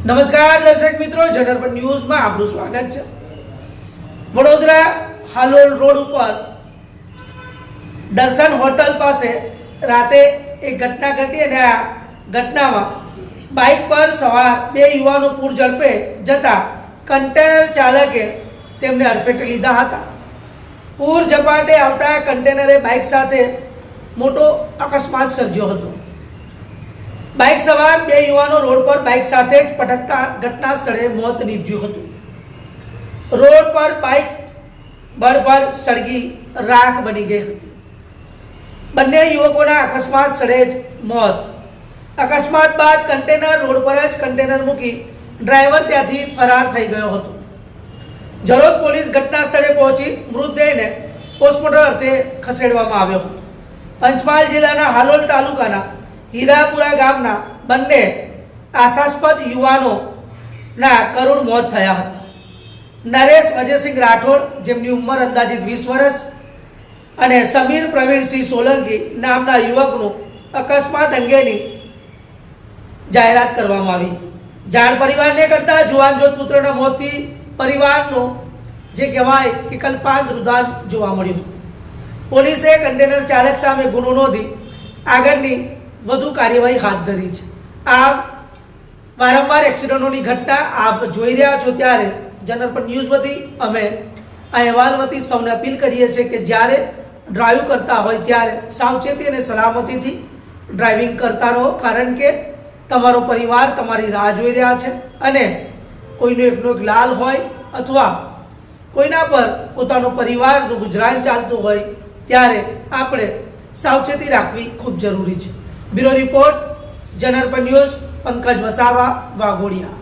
નમસ્કાર દર્શક મિત્રો, જનરપન ન્યૂઝમાં આપનું સ્વાગત છે। વડોદરા હાલોલ રોડ ઉપર દર્શન હોટલ પાસે રાતે એક ઘટના ઘટી અને આ ઘટનામાં બાઇક પર સવાર બે યુવાનો પૂર ઝડપે જતા કન્ટેનર ચાલકે તેમને અડફેટે લીધા હતા। પૂર ઝપાટે આવતા કન્ટેનરે બાઇક સાથે મોટો અકસ્માત સર્જ્યો હતો। બાઇક સવાર બે યુવાનો રોડ પર બાઇક સાથે જ પટકતા ઘટના સ્થળે મોત નીપજ્યું હતું। રોડ પર બાઇક બળબડ સળગી રાખ બની ગઈ હતી। બંને યુવકોના અકસ્માત સ્થળે જ મોત। અકસ્માત બાદ કન્ટેનર રોડ પર જ કન્ટેનર મૂકી ડ્રાઈવર ત્યાંથી ફરાર થઈ ગયો હતો। જલોદ પોલીસ ઘટના સ્થળે પહોંચી મૃતદેહને પોસ્ટમોર્ટમ અર્થે ખસેડવામાં આવ્યો હતો। પંચમહાલ જિલ્લાના હાલોલ તાલુકાના હીરાપુરા ગામના બંને આશાસ્પદ યુવાનોના કરુણ મોત થયા હતા। નરેશ અજયસિંહ રાઠોડ, જેમની ઉંમર અંદાજિત 20 વર્ષ, અને સમીર પ્રવીણસિંહ સોલંકી નામના યુવકનું અકસ્માત અંગેની જાહેરાત કરવામાં આવી હતી। જાણ પરિવારને કરતા જુવાનજોત પુત્રના મોતથી પરિવારનો જે કહેવાય કે કલ્પાંત રુદાન જોવા મળ્યું હતું। પોલીસે કન્ટેનર ચાલક સામે ગુનો નોંધી આગળની વધુ કાર્યવાહી હાથ ધરી છે। આ વારંવાર એક્સિડન્ટોની ઘટના આપ જોઈ રહ્યા છો, ત્યારે જનરપન ન્યૂઝ વતી અમે અહેવાલ વતી સૌને અપીલ કરીએ છીએ કે જ્યારે ડ્રાઈવ કરતા હોય ત્યારે સાવચેતી અને સલામતીથી ડ્રાઇવિંગ કરતા રહો, કારણ કે તમારો પરિવાર તમારી રાહ જોઈ રહ્યા છે અને કોઈનો એકનો એક લાલ હોય અથવા કોઈના પર પોતાનો પરિવારનું ગુજરાન ચાલતું હોય ત્યારે આપણે સાવચેતી રાખવી ખૂબ જરૂરી છે। બ્યુરો રિપોર્ટ, જનરપન ન્યૂઝ, પંકજ વસાવા, વાઘોડિયા।